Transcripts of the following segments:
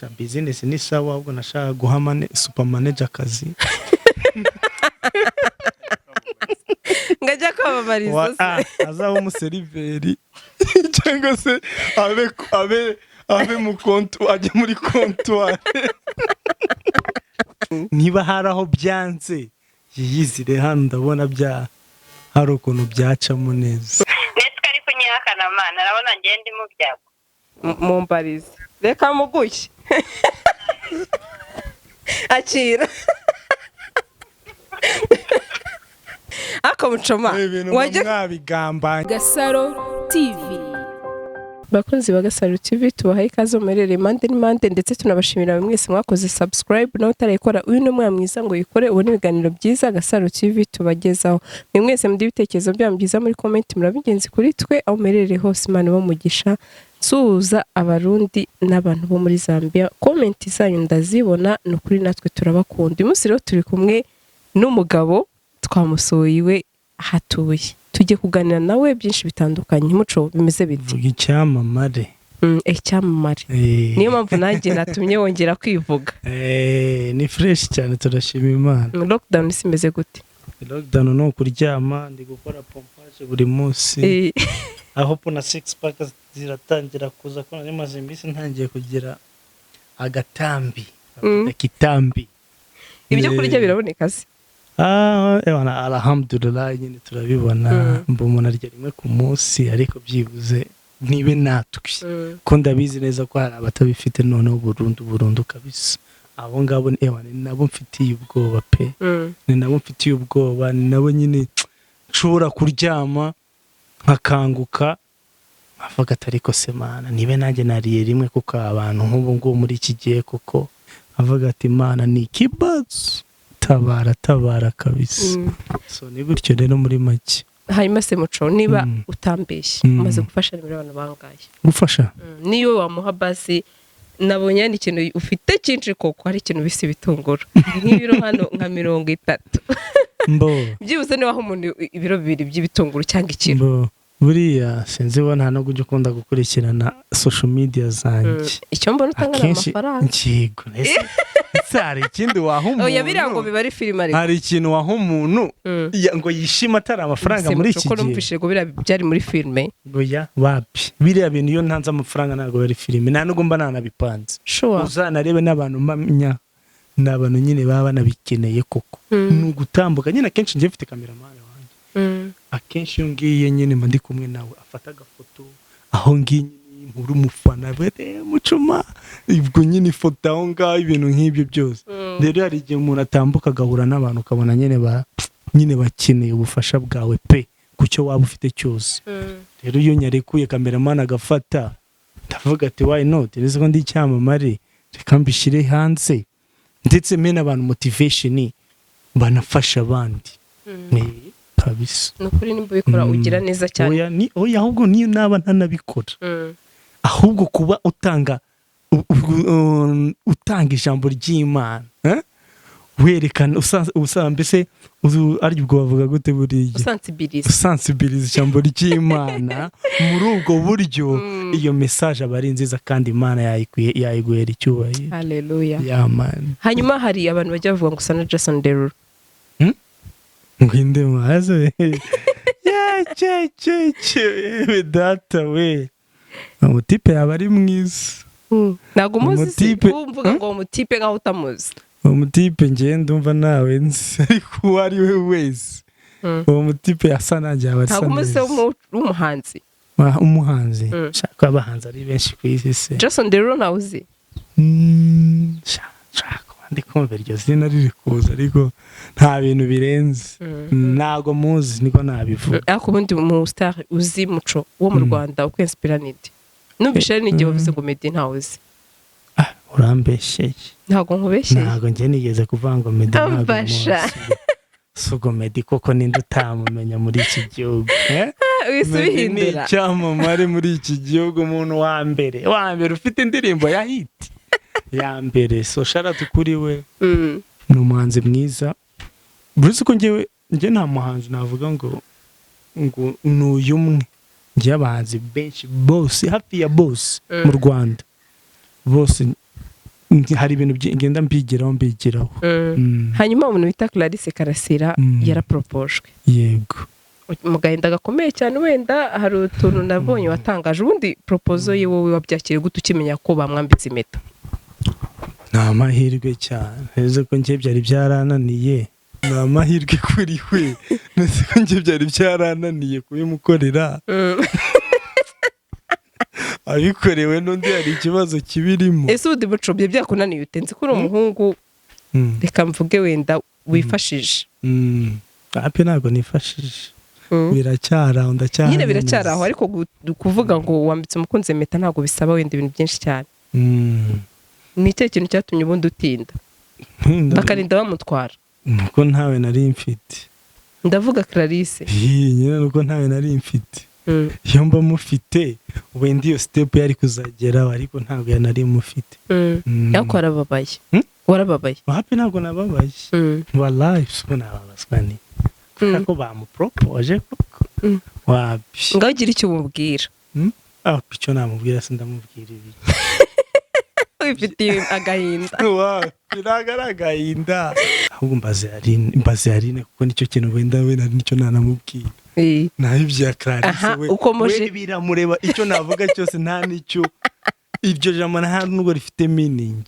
business ni sawa ahubwo nashaka guhamane super manager akazi ngajya kwamamariza azaho umuseriveri cyangwa se abe mu kontu ajye muri comptoir niba haraho byanze yiyizire hano ndabona bya hari ukuntu byacamo neza netwe ariko nyihakana mana arabona ngende mu byago mumbarize reka mugushye akira ako Muchoma wajya mwabigamba Gasaro TV. Bakunzi ba Gasaro TV tubahaye ikaze mumerere mande n'imande ndetse tunabashimira mwese mwakoze subscribe no utarayikora uyu no mwamwiza ngo yikore ubone ibiganiro byiza Gasaro TV tubagezaho. Mwe mwese muri bitekerezo byanyu byiza muri comment murabigenzi kuri twe aho mumerere hose Imana bamugisha suza abarundi n'abantu bo muri Zambia. Comment zanyu ndazibona no kuri natwe turabakunda. Uyu munsi rero turi kumwe n'umugabo twamusoyiwe hatuye tujye kuganira nawe byinshi bitandukanye. Muco bimeze biti vuga icyamamare icyamamare niyo mpamvu nanjye natumye wongera kwivuga ni fresh cyane turashima Imana. Lockdown simeze gute? Lockdown no kuryama ndi gukora pompage buri munsi aho pona 6 pack ziratangira kuza ko nari maze iminsi ntangiye kugira agatambi kitambi ibyo kurya biraboneka se? Ewana alhamdulillah nyine turabibona mbo umuntu arya rimwe ku munsi ariko byibuze nibe natwe ko ndabizi neza ko hari abatabifite none burundu kabisa abo ngabo ewana nabo mfitiye ubwoba pe ni nabo mfitiye ubwoba ni nabo nyine nshobora kuryama nkakanguka avuga atariko semana nibe nanjye nariye rimwe kuko abantu nk'ubu ngo muri iki gihe kuko avuga ati Imana ni ikibazo tabara kabisa. So ni gutyo rero muri make. Hanyuma se Muco niba utambeshye umaze gufasha nimero abantu bangaye gufasha niyo wamuha basi nabonye ni ikintu ufite cyinshi koko hari ikintu bisi bitungura nk'ibiro hano nka 30 mbo byibuze niba aho umuntu ibiro 2 by'ibitunguru cyangwa ikintu mbo buriya sinzi wana no kujya ukunda gukurikirana social media zanjye icyo mbona utanga amafaranga nkigo hari ikindi waha umuntu oya birango biba ari film ariko hari ikintu waha umuntu ngo yishima atari amafaranga muri iki gihe ko numvishije ngo byari muri filme oya wapi biriya bintu iyo ntanze amafaranga ntago bari filme nta nubwo mba nanabipanze uzanarebe n'abantu mamenya n'abantu nyine baba nabikeneye koko nugutambuka nyine kenshi nje mfite cameraman wanjye akenshi iyo ngiye nyine mba ndi kumwe nawe afata agafoto aho ngiye muri umufana bere Muchoma ibwo nyine ifoto aho ngaho ibintu nk'ibyo byose rero hari igihe umuntu atambuka agahura n'abantu ukabona nyine bakeneye ubufasha bwawe pe kucyo waba ufite cyose rero iyo nyarekuye cameraman agafata ndavuga ati why not rese ko ndi cyamamare reka mbishire hanze ndetse mena abantu motivation banafasha abandi kabisa nukuri nimba bikora ugira neza cyane oya ahubwo niyo naba ntanabikora ahubwo kuba utanga ijambo ry'Imana werekana usambese ari ubwo bavuga gute buriye usansibiriza ijambo ry'Imana muri ubwo buryo iyo message abari nziza kandi Imana yayiguhera icyubahiro. Haleluya. Yeah man. Hanyuma hari abantu bajya bavuga ngo sana Jason Derulo ngwinde maze che data we umutipe yaba ari mwiza nago muzi kumvuga ngo umutipe nkaho utamuzi umutipe ngiye ndumva nawe nzi ariko ari we wese uwo mutipe yasa nanjye aba asa neza nago umuhanzi shaka abahanzi ari benshi ku isi se Jason Derulo nawuzi shaka ndi kumva iryo zina riri kuza ariko nta bintu birenze nago muzi niko nabivuga ariko ubundi mu star uzi Muco wo mu Rwanda uko inspiranity nubishare n'igihe bavuze ngo Meddy ntawuzi urambeshye ntago nkubeshye ntago ngiye nigeze kuvanga Meddy sugo Meddy koko ninde utamumenya muri iki gihugu wisubihindura cyamamare muri iki gihugu umuntu wa mbere ufite indirimbo ya hit ya mbere so sharatu kuri we ni umuhanzi mwiza buretse ko nje nta muhanzi navuga ngo n'uyu umwe ngiye abahanzi benshi bose hafi ya bose mu Rwanda bose hari ibintu ngenda mbigiraho. hanyuma umuntu bita Clarisse Karasira yarapropojwe. Yego. Mu gahinda gakomeye cyane, wenda hari utuntu nabonye watangaje. Ubundi proposal ye wowe wabyakiriye gute ukimenya ko bamwambitse impeta? Ni amahirwe cyane, ese ko njye byari byarananiye. Ni amahirwe kuri we, ese ko njye byari byarananiye kubimukorera. Abikorewe n'undi hari ikibazo kibirimo. Ese ubundi mucobye byakunaniye utenze ko uri umuhungu, reka mvuge wenda wifashije. Ape ntabwo nifashije. Biracyaraho ndacyari. Nyine biracyaraho, ariko kuvuga ngo wambitse umukunzi impeta ntabwo bisaba wenda ibintu byinshi cyane. Ni cyo kintu cyatumye ubundi utinda bakarinda bamutwara. Nuko ntawe nari mfite. Ndavuga Clarisse. Nyine nuko ntawe nari mfite. Iyo mba mufite wenda iyo step yari kuzageraho, ariko ntabwo yanari mufite. Yako warababaye. Warababaye? Happy ntabwo nababaye. Wallahi so nababazwa ni ko bamupropose koko. Wapi. Ngaho gira icyo umubwira. Icyo namubwira se ndamubwira ibi. Wifitiye agahinda. Biragaragahinda. Ahubwo mbaze Aline kuko nicyo kintu wenda nicyo nanamubwira. Naho ibya Clarisse we. We biramureba, icyo navuga cyose nta nicyo. Iryo jambo nta nubwo rifite meaning.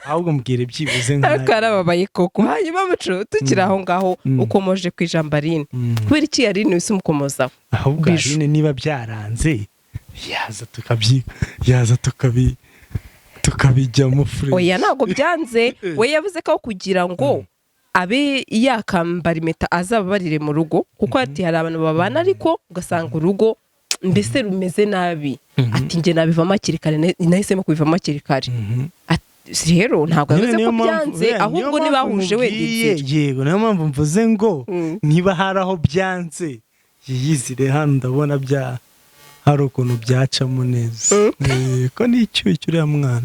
Ahubwo mbwire byibuze nka. Akarababaye koko. Hanyuma muco tukiri aho ngaho ukomoje ku ijambo Aline. Kubera iki Aline wese umukomozaho? Ahubwo Aline niba byaranze yaza tukabijyamo free. Oya ntabwo byanze. We yavuze ko kugira ngo abe yakambara impeta azababarire mu rugo, kuko ati hari abantu babana ariko ugasanga urugo mbese rumeze nabi. Ati nge nabivamo akiri kare, nahisemo kubivamo akiri kare. Rero ntabwo yavuze ko byanze, ahubwo nibahuje wenda. Yego, niyo mpamvu mvuze ngo niba hari aho byanze yiyizire hano, ndabona hari ukuntu byacamo neza. Ko ni icyuki uriya mwana.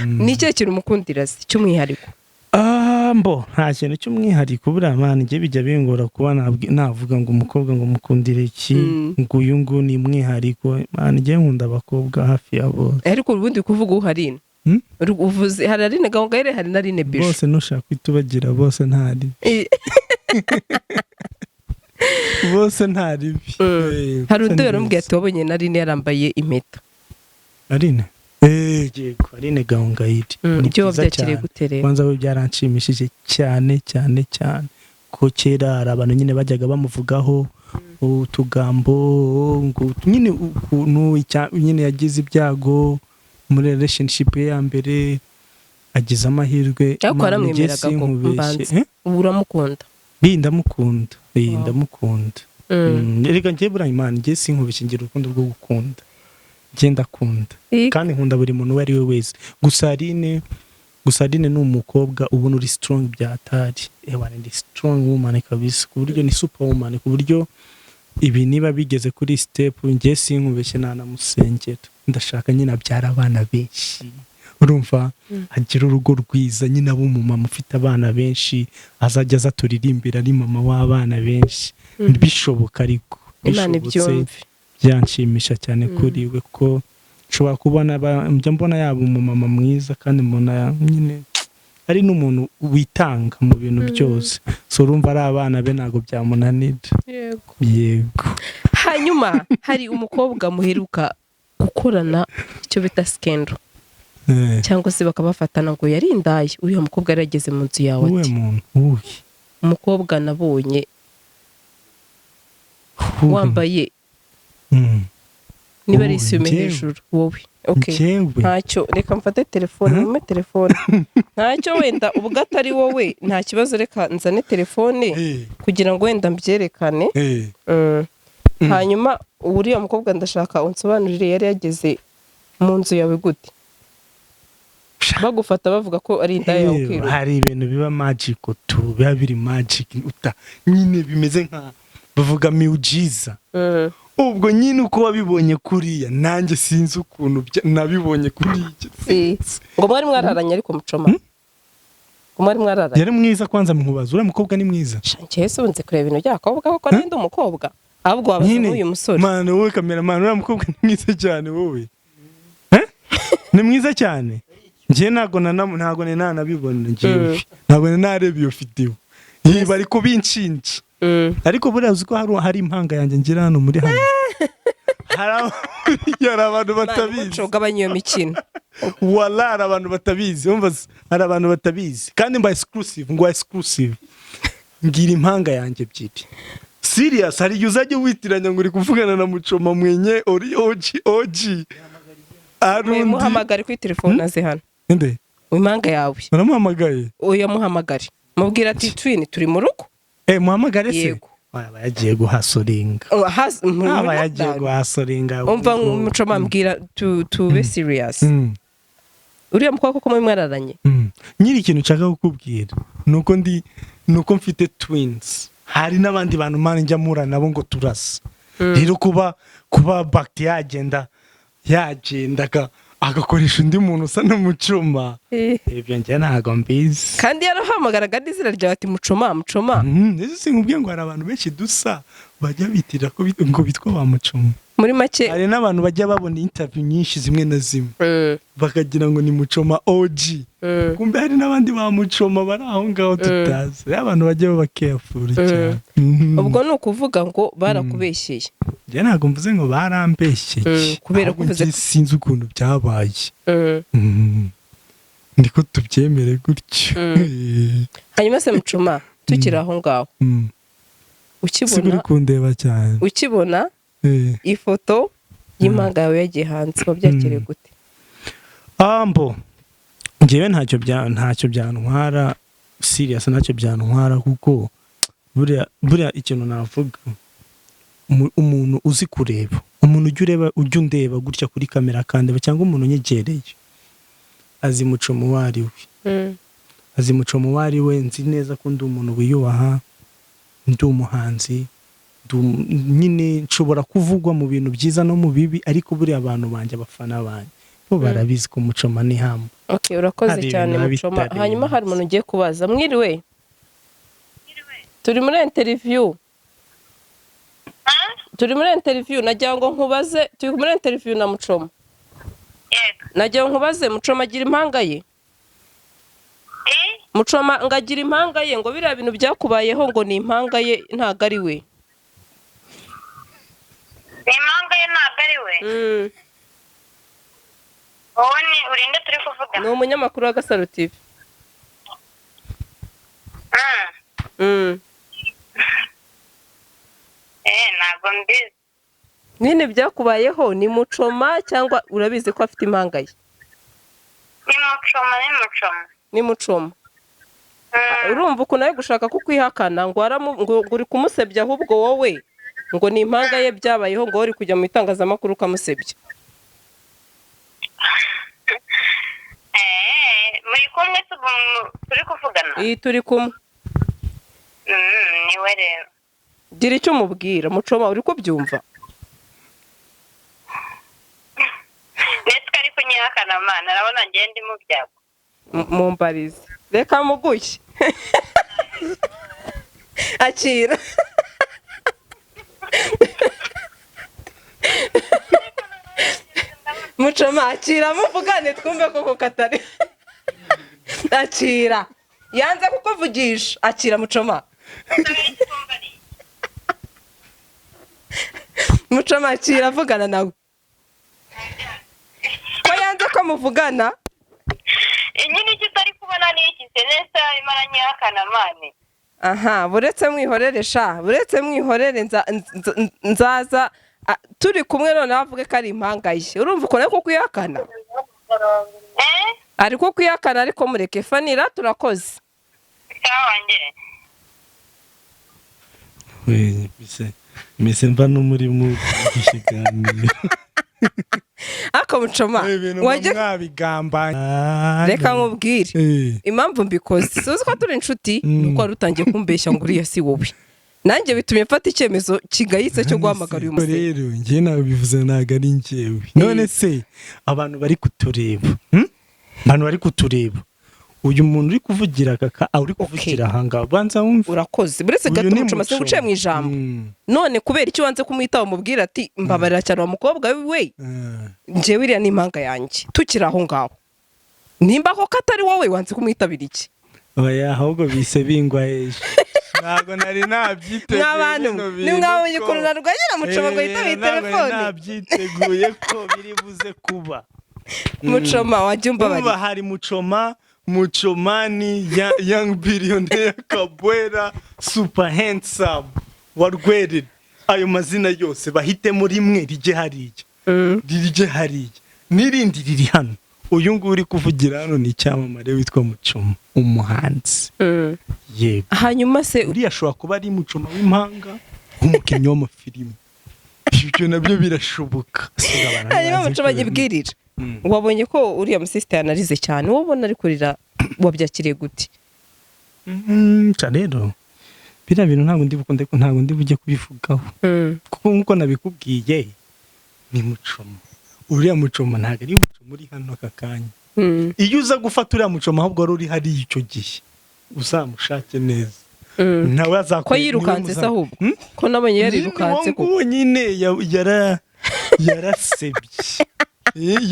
Ni cyo kintu umukundira cy'umwihariko? Nta kintu cy'umwihariko buriya mwana njye bijya bingora kuba navuga ngo umukobwa ngo mukundire iki, ngo uyu ngo ni umwihariko. Mwana njye nkunda abakobwa hafi ya bose. Ariko ubundi kuvuga uharine. Uvuze hari Aline Gahongayire, hari na Aline Bisho. Bose nushaka kwitubagira, bose ntari. Bose ntari. Hari undi yarambwiye ati wabonye na Aline yarambaye impeta. Aline? Yego, Aline Gahongayire. Ibyo wabyakiriye gute rero? Kwanza we byaranshimishije cyane. Ko kera hari abantu nyine bajyaga bamuvugaho utugambo ngo nyine ukuntu nyine yagize ibyago muri relationship ye ya mbere, agize amahirwe. Ariko aramwemeraga ko mbanze. Uramukunda? Ndamukunda. Ndamukunda. Reka njye buriya Imana njye sinkubishye ngira urukundo rwo gukunda. Genda kunda. Kandi nkunda buri muntu uwo ari we wese. Gusa Aline ni umukobwa ubona uri strong byatari. Ni strong woman kabisa, ku buryo ni super woman, ku buryo ibi niba bigeze kuri step njye sinkubeshye nanamusengera. Ndashaka nyine abyara abana benshi. Urumva agira urugo rwiza, nyine abo umumama ufite abana benshi azajya azaturirimbira ari mama w'abana benshi. Bishoboka ariko Imana ibyumve. Byanshimisha cyane kuri we ko nshobora kubona njya mbona yaba umumama mwiza, kandi mbona nyine ari n'umuntu witanga mu bintu byose. So urumva ari abana be ntabwo byamunanira. Yego. Hanyuma hari umukobwa muheruka gukorana icyo bita skendo, cyangwa se bakabafatana ngo yari indaye. Uyu mukobwa yarageze mu nzu yawe ati umukobwa nabonye wambaye niba ari isume hejuru wowe. Ntacyo, reka mfate telefone, mume telefone. Ntacyo wenda ubwo atari wowe nta kibazo, reka nzane telefone kugira ngo wenda mbyerekane. Hanyuma uriya mukobwa ndashaka unsobanurire yari yageze mu nzu yawe gute? Bagufata bavuga ko ari indaya yawe kwiruka. Hari ibintu biba magical tu, biba biri magic nyine bimeze nka bavuga miujiza. Ubwo nyine uko wabibonye kuriya nanjye sinzi ukuntu nabibonye kuri iki. Ngo mwari mwararanye ariko Muchoma. Ngo mwari mwararanye. Yari mwiza kwanza mubaza, uriya mukobwa ni mwiza. Cyese unze kureba ibintu by'akobwa koko ndi umukobwa. Ahubwo wabaza uyu musore. Mana wowe cameraman, uriya mukobwa ni mwiza cyane wowe. Ni mwiza cyane. njye ntago nanabibona njyewe ntago nanareba iyo video bari kubinshinja ariko buriya uzi ko hari impanga yanjye ngira hano muri hano hari abantu batabizi ugabanya iyo mikino wala hari abantu batabizi umva hari abantu batabizi kandi mba exclusive ngira impanga yanjye ebyiri serious hari igihe uzajya witiranya ngo uri kuvugana na Muchoma mwenye ori OG muhamagare kuri telefone aze hano inde impanga yawe uramuhamagaye oya muhamagare mubwira ati twini turi mu rugo muhamagare se aba yagiye guhasoringa aba yagiye guhasoringa umva Muchoma mbwira tube serious uriya mukobwa ko mwararanye nyiri ikintu nshaka kukubwira nuko mfite twins hari n'abandi bantu mane njya mura nabo ngo turasa rero kuba bakti yagendaga agakoresha undi muntu usa n'Umuchoma ibyo njye ntago mbizi kandi yarahamagaraga n'izina ryawe ati Muchoma ese sinkubwiye ngo hari abantu benshi dusa bajya bitira ko ngo bitwa ba Muchoma muri make hari n'abantu bajya babona interview nyinshi zimwe na zimwe bakagira ngo ni Muchoma OG kumbe hari n'abandi ba Muchoma bari aho ngaho tutazi abantu bajya baba careful cyane ubwo ni ukuvuga ngo barakubeshyeye njye ntago mvuze ngo barambeshyeye kubera ko sinzi ukuntu byabaye ndiko tubyemere gutyo hanyuma se Muchoma tukiri aho ngaho ukibona kundeba cyane ukibona ifoto y'impanga yawe yagiye hanze wabyakiriye gute ambo njyewe ntacyo byantwara serious ntacyo byantwara kuko buriya ikintu navuga umuntu uzi kureba umuntu ujya undeba gutya kuri kamera kandeba cyangwa umuntu unyegereye azi Muchoma uwo ari we azi Muchoma uwo ari we nzi neza ko ndi umuntu wiyubaha ndi umuhanzi nyine nshobora kuvugwa mu bintu byiza no mu bibi ariko buriya abantu banjye abafana banjye bo barabizi ko Muchoma ni hamba urakoze cyane Muchoma hanyuma hari umuntu ugiye kubaza mwiriwe turi muri interview nagira ngo nkubaze turi muri interview na Muchoma nagira ngo nkubaze Muchoma agira impanga ye Muchoma ngagira impanga ye ngo biriya bintu byakubayeho ngo ni impanga ye ntago ari we impanga ye ntago ari we wowe ni urinde turi kuvuga ni umunyamakuru wa Gasaro TV ntago mbizi nyine byakubayeho ni Muchoma cyangwa urabizi ko afite impanga ye ni Muchoma urumva ukuntu ari gushaka kukwihakana ngo uri kumusebya ahubwo wowe ngo ni impanga ye byabayeho ngo uri kujya mu itangazamakuru ukamusebya muri kumwe turi kuvugana turi kumwe niwe rero gira icyo umubwira Muchoma uri kubyumva ndetse ari kunyihakana mana arabona ngende mu byago mumbarize reka mugushye akira Muchoma akira muvugane twumve ko katari akira yanze kukuvugisha akira Muchoma Muchoma akira avugana nawe ko yanze ko muvugana nyine icyo utari kubona ni iki neza imara nyihakana mane buretse mwihorere nzaza turi kumwe none avuge ko ari impanga ye urumva uko ariko kwihakana ariko kwihakana ariko mureke fanira turakoze mise mva no muri mu kiganiro ako Muchoma wajye mwabigamba reka nkubwire impamvu mbikoze suzi ko turi inshuti nuko wari utangiye kumbeshya ngo uriya si wowe nanjye bitumye mfata icyemezo kigayitse cyo guhamagara uyu musore rero njye nawe bivuze ntago ari njyewe none se abantu bari kutureba uyu muntu uri kuvugira uri kuvugira ahangaha banza wumve urakoze buretse gato Muchoma se uciye mu ijambo none kubera icyo wanze kumwitaho mubwira ati mbabarira cyane wa mukobwa we njyewe iriya ni impanga yanjye tukiri aho ngaho nimba ko katari wowe wanze kumwitabira iki oya ahubwo bise bingwa hejuru ntabwo nari nabyiteguye n'abantu nimwabonye ukuntu narwanye Muchoma ngo yitabe telefone nabyiteguye ko biri buze kuba Muchoma wajyumva bari hari Muchomani young billionaire Kabwera super handsome warweded ayo mazina yose bahite muri rimwe rije hariya n'irindi riri hano uyu nguyu uri kuvugira hano ni icyamamare witwa Muchoma umuhanzi yego hanyuma se uriya ashobora kuba ari Muchoma w'impanga nk'umukinnyi w'amafilime ibyo nabyo birashoboka hanyuma Muchoma yibwirira wabonye ko uriya musiste yanarize cyane wowe ubona ari kurira wabyakiriye gute rero biriya bintu ntabwo ndi bujye kubivugaho kuko nk'uko nabikubwiye ni Muchoma uriya Muchoma ntabwo ari Muchoma uri hano aka kanya iyo uza gufata uriya Muchoma ahubwo wari uri hariya icyo gihe uzamushake neza nawe ko yirukanse se ahubwo ko nabonye yarirukanse ko nyine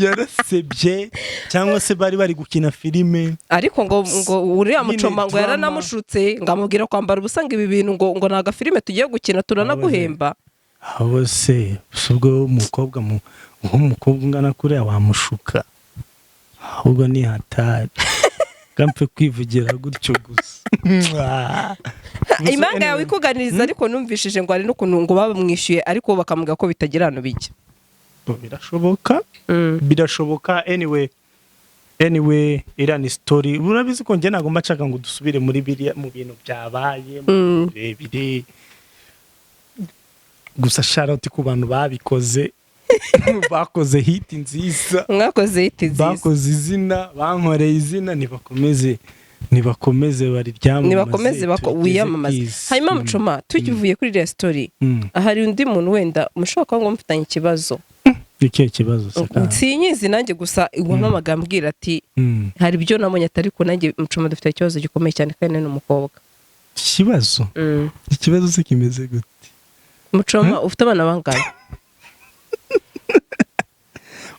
yarasebye cyangwa se bari gukina filime ariko ngo uriya Muchoma ngo yaranamushutse ngo amubwira kwambara ubusanga ibi bintu ngo ntaga filime tugiye gukina turanaguhemba aho se ubwo umukobwa ungana kuriya wamushuka ahubwo ni hatari gampfe kwivugira gutyo gusa imanga yawe ikuganiriza ariko numvishije ngo ari n'ukuntu ngo babamwishyuye ariko bakamuga ko bitagira hano bijya birashoboka anyway iriya ni story urabizi ko njye ntabwo mbacaga ngo dusubire muri biriya mu bintu byabaye birebire gusa shout ku bantu babikoze bakoze hit nziza mwakoze hit nziza bakoze izina bankoreye izina nibakomeze bariryamamaze nibakomeze wiyamamaze hanyuma Muchoma tukivuye kuri iriya story hari undi muntu wenda mushobora ngo mufitanye ikibazo ikihe kibazo saka sinyizi nanjye gusa igwa amagambo bwira ati hari ibyo nabonye atari ko nanjye Muchoma dufite ikibazo gikomeye cyane kandi n'umukobwa ikibazo se kimeze gute Muchoma ufite abana bangahe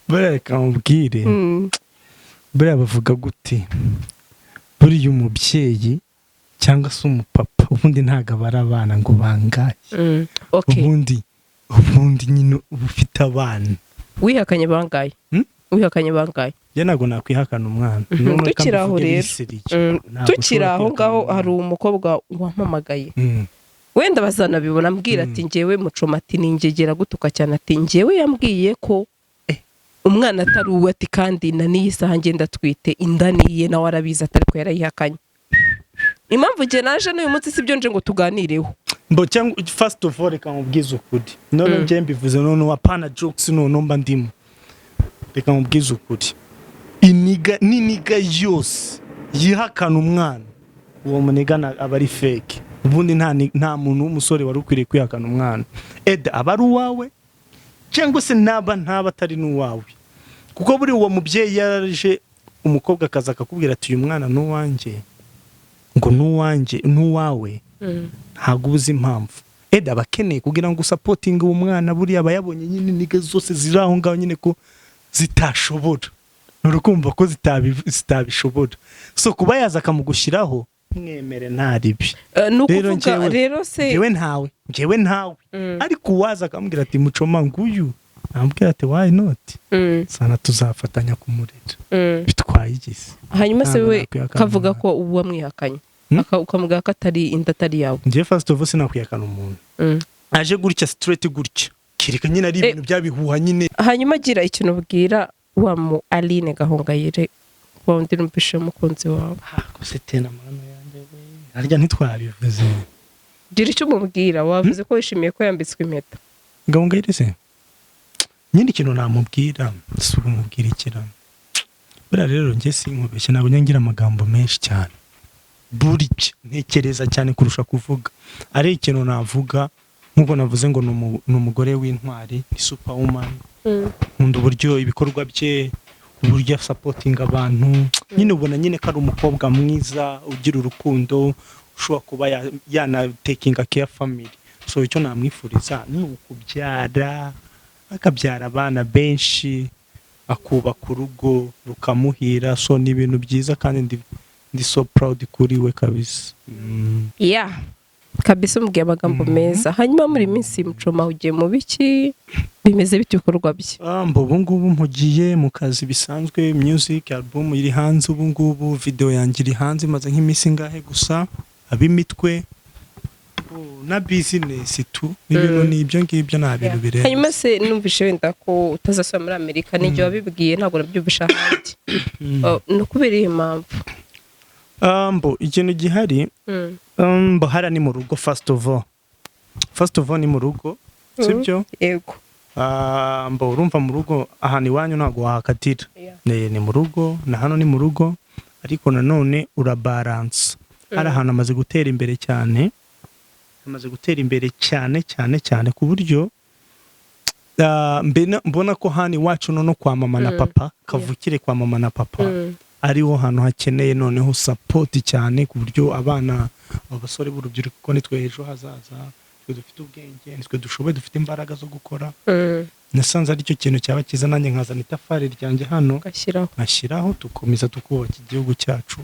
bareka mubwire buriya bavuga gute buriya umubyeyi cyangwa se umupapa ubundi ntago abara abana ngo bangaye ubundi nyine uba ufite abana wihakanye bangaye njye ntabwo nakwihakana umwana tukiri aho ngaho hari umukobwa wampamagaye wenda bazanabibona ambwira ati njyewe Muchoma ati ningegera gutuka cyane ati njyewe yambwiye ko umwana atari uwe ati kandi na n'iyi saha ngenda twite inda niye nawe arabizi atari ko yarayihakanye impamvu njye naje n'uyu munsi sibyo nje ngo tuganireho cyangwa first of all reka mubwize ukuri none njye mbivuze none wapana jokes none mba ndimo reka mubwize ukuri n'iniga yose yihakana umwana uwo munigana aba ari fake ubundi nta muntu w'umusore wari ukwiriye kwihakana umwana aba ari uwawe cyangwa se ntaba atari n'uwawe kuko buri uwo mubyeyi yaraje umukobwa akaza akakubwira ati uyu mwana n'uwanjye ngo n'uwawe ntabwo uzi impamvu aba akeneye kugira ngo usapotinge uwo mwana buriya aba yabonye nyine niga zose ziri aho ngaho nyine ko zitashobora nturukumva ko zitabishobora so kuba yaza akamugushyiraho mwemere ntaribi rero se njyewe ntawe ariko uwaza akamubwira ati Muchoma nguyu ambwira ati why not sana tuzafatanya kumurera bitwaye igisi hanyuma se we kavuga ko uwo mwihakanye ukamubwira ko atari inda atari yawe njye first of all sinakwihakana umuntu aje gutya straight gutya kireka nyine ari ibintu byabihuha nyine hanyuma agira ikintu ubwira wa mu Aline Gahongayire wundi numpishe umukunzi wawe kose tena mama yanjye harya ntitwabivuze gira icyo umubwira wavuze ko wishimiye ko yambitswe impeta Gahongayire se nyine ikintu namubwira si umubwira ikira buriya rero njye sinkubeshye ntabwo nyangira amagambo menshi cyane burya ntekereza cyane kurusha kuvuga ari ikintu navuga nk'uko navuze ngo ni umugore w'intwari ni super woman nkunda uburyo ibikorwa bye uburyo supporting abantu nyine ubona nyine ko ari umukobwa mwiza ugira urukundo ushobora kuba taking a care family so icyo namwifuriza ni ukubyara akabyara abana benshi akubaka urugo rukamuhira, so ni ibintu byiza kandi ndi so proud kuri we kabisa. Yeah. Kabisa umbwiye amagambo meza. Hanyuma muri minsi Muchoma ugiye mu biki bimeze bite ibikorwa bye? Ubu ngubu mpugiye mu kazi bisanzwe, music album iri hanze ubu ngubu, video yanjye iri hanze maze nk'iminsi ngahe gusa, abimitwe na business tu ibintu ni ibyo ngibyo nta bintu bireba. Hanyuma se numvishe wenda ko utazasubira muri Amerika, n'ijye wabibwiye ntabwo nabyumvisha ahandi. No kubera iyi mpamvu. Ikintu gihari hara ni mu rugo first of all ni mu rugo, sibyo? Yego. Urumva mu rugo ahantu iwanyu ntabwo wahakatira, ni mu rugo na hano ni mu rugo, ariko nanone urabalance. Hari ahantu amaze gutera imbere cyane, cyane ku buryo mbona ko hano iwacu no kwa mama na papa, kavukire kwa mama na papa ariho hantu hakeneye noneho support cyane, ku buryo abana abasore b'urubyiruko ko nitwe ejo hazaza, twe dufite ubwenge, nitwe dushoboye, dufite imbaraga zo gukora. Nasanze ari cyo kintu cyaba cyiza, nanjye nkazana itafari ryanjye hano ngashyiraho, tukomeza tukubaka igihugu cyacu,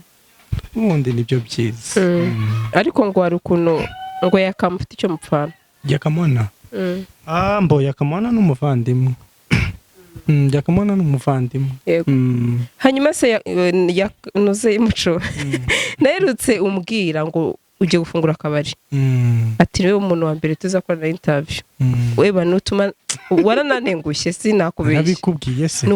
ubundi nibyo byiza. Ariko ngo hari ukuntu ngo yakamufite icyo mupfana. Yakamona yakamona n'umuvandimwe. Yakamona n'umuvandimwe. Hanyuma se yanuze Muchoma naherutse umbwira ngo ugiye gufungura akabari, ati niwe umuntu wa mbere tuzakorana interview. Weba nutuma warananengushye sinakubeshye. Nabikubwiye se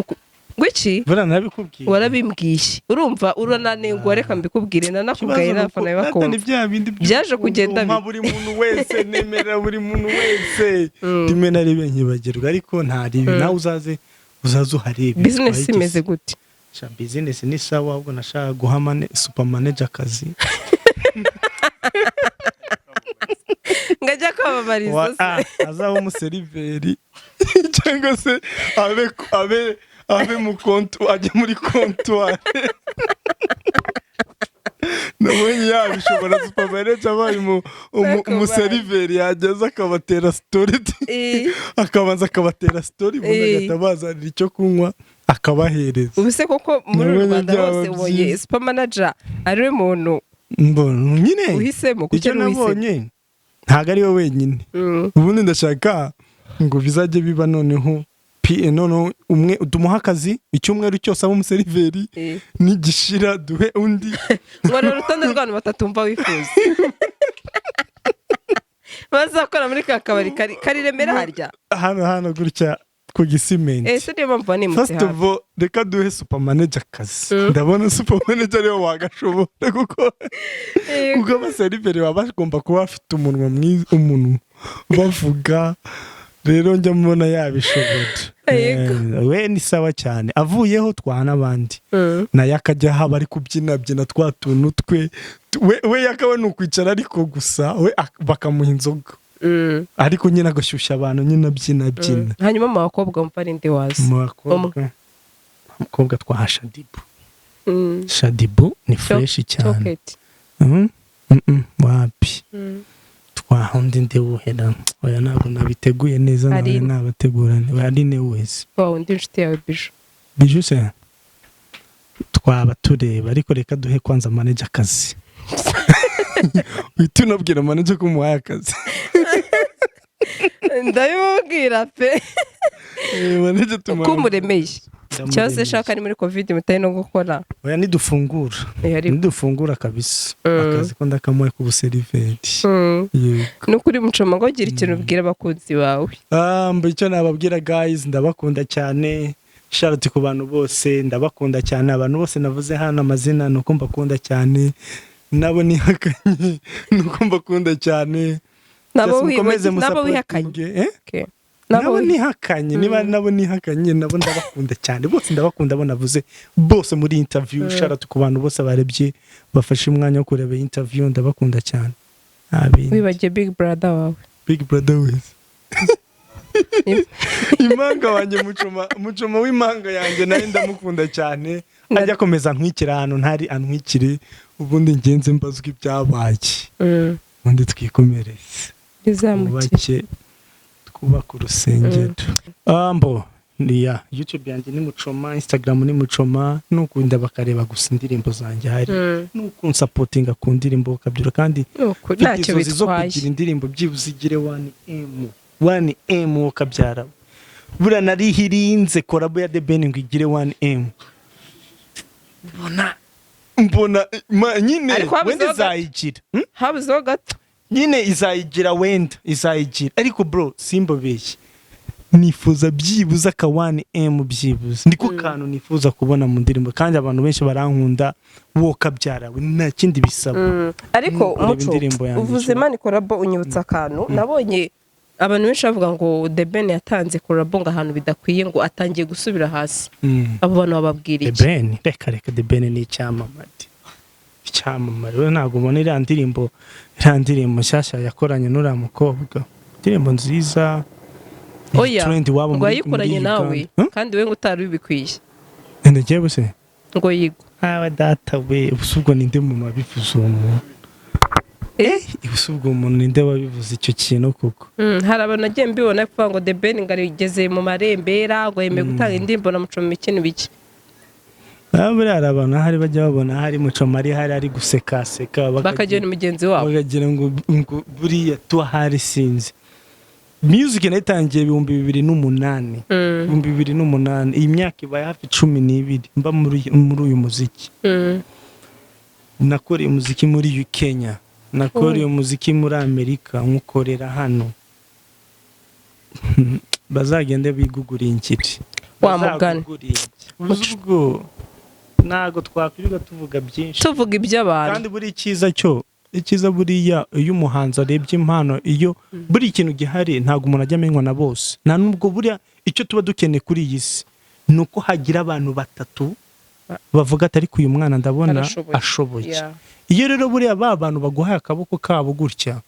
gwiki nabikubwiye, warabimbwiye, urumva urananengwa, reka mbikubwire nanakubwiye n'abafana bakunda byaje kugenda buri muntu wese nemera buri muntu wese rimwe na rimwe nkibagirwa, ariko ntari nawe uzaze uharebe. Business imeze gute? Business ni sawa, ahubwo nashaka guha super manager akazi ngajya kwamamariza se azaho umuseriveri cyangwa se abe mu kontu, ajye muri comptoir. Nabonye yabishobora super manager abaye umuseriveri yageza akabatera story, akabanza akabatera story, ubundi agatabazanira icyo kunywa akabahereza. Ubuse koko muri Rwanda hose woye super manager ari we muntu nyine uhisemo kucyo nabonye, ntago ari we wenyine. Ubundi ndashaka ngo bizajye biba noneho noneho umwe tumuha akazi icyumweru cyose abo umuseriveri, nigishira duhe undi. Ngora urutonde rw'abantu batatumva wifuza bazakora muri kakabari kari Remera harya hano gutya ku Gisimenti. Se niyo mpamvu nimutse first of all reka duhe super manager akazi. Ndabona super manager ariwe wagashobora kuko abaseriveri baba bagomba kuba bafite umunwa mwiza, umuntu bavuga, rero njya mbona yabishobora. We ni sawa cyane, avuyeho twana abandi naye akajya haba ari kubyina twa tuntu twe, we yakaba nukwicara ariko gusa we bakamuha inzoga, ariko nyine agashyushya abantu nyine abyina. Hanyuma mu bakobwa mva rinde wazi? Umukobwa twa Shadibu ni fresh cyane. Wapi twahundi ndewuhera, oya ntabwo nabiteguye neza, nawe nabategurane ari ne wese. Undi inshuti yawe Biju se twaba tureba, ariko reka duhe kwanza manager akazi. Uhita unabwira manager ko umuhaye akazi. Ndabibabwira pe manager ko umuremeye cyangwa se shaka ni muri covid mutari no gukora. Oya nidufungura kabisa akazi ko ndakamuye ku buseriveri. No kuri Muchoma ngo gira ikintu ubwira abakunzi bawe. Icyo nababwira guys, ndabakunda cyane, shout ku bantu bose, ndabakunda cyane. Abantu bose navuze hano amazina nuko mbakunda cyane, nabo nihakanye nuko mbakunda cyane. Nabo wihakanye nabo nihakanye, niba nabo nihakanye, nabo ndabakunda cyane, bose ndabakunda. Abo navuze bose muri interview, shout ku bantu bose barebye bafashe umwanya wo kureba interview, ndabakunda cyane. Wibagiye big brother wawe. Big brother wese impanga wanjye Muchoma w'impanga yanjye nawe ndamukunda cyane, ajya komeza nkwikira ahantu ntari antwikire, ubundi ngenze mbazwa ibyabaye, ubundi twikomereze, twubake urusengero. ya YouTube yanjye ni Muchoma, Instagram ni Muchoma, nukunda bakareba gusa indirimbo zanjye hari nuko supportinga ku ndirimbo kabyura kandi ntacyo bitwaye kugira indirimbo byibuze igire 1M kabyara bura narihirinze korabo ya The Ben ngo igire 1M mbona nyine wenda izayigira habuzeho gato nyine izayigira wenda izayigira ariko bro simbobeshye nifuza byibuza ka 1M byibuza ndiko kantu nifuza kubona mu ndirimbo kandi abantu benshi barankunda wo kabyarawe nta kindi bisaba ariko umuco uvuze mani korabo unyibutsa kantu nabonye abantu benshi bavuga ngo The Ben yatanze korabo ngo ahantu bidakwiye ngo atangiye gusubira hasi abo bantu bababwira iki The Ben reka The Ben ni icyamamare we ntabwo ubona iriya ndirimbo nshyashya yakoranye n'uriya mukobwa indirimbo nziza oya ngo yayikoranye nawe kandi we ngo utari ubikwiye ndagiye buse ngo yigo data we ubwo ninde mu mabivuze uwo muntu ubwo umuntu ninde wabivuze icyo kintu kuko hari abantu nagiye mbibona kuvuga ngo The Ben ngo arigeze mu marembera ngo yemeye gutanga indirimbo na Muchoma ikintu biki buriya hari abantu ahari bajya babona hari Muchoma ari gusekaseka bakagira mugenzi wabo bakagira ngo buriya tuhari sinzi music nayitangiye 2008 iyi myaka ibaye hafi 12 mba muri uyu muziki nakoreye umuziki muri Kenya nakoreye umuziki muri Amerika nkukorera hano bazagende biguguriye ingiri wamugana ubwo nago twakwirirwa tuvuga byinshi tuvuga iby'abantu kandi buri icyiza buriya iyo umuhanzi arebye impano iyo buri ikintu gihari ntago umuntu ajya amenywa na bose nta nubwo buriya icyo tuba dukeneye kuri iyi si nuko hagira abantu batatu bavuga ati ariko uyu mwana ndabona ashoboye iyo rero buriya bantu baguhaye akaboko kabo gutya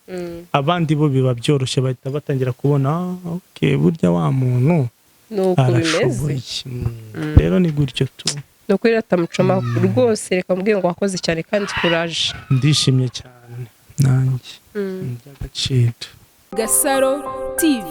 abandi bo biba byoroshye bahita batangira kubona okay burya wa muntu nuko bimeze rero ni gutyo tu nuko irata Muchoma rwose reka mbwiye ngo wakoze cyane kandi courage ndishimye cyane nanjye by'agaciro Gasaro TV.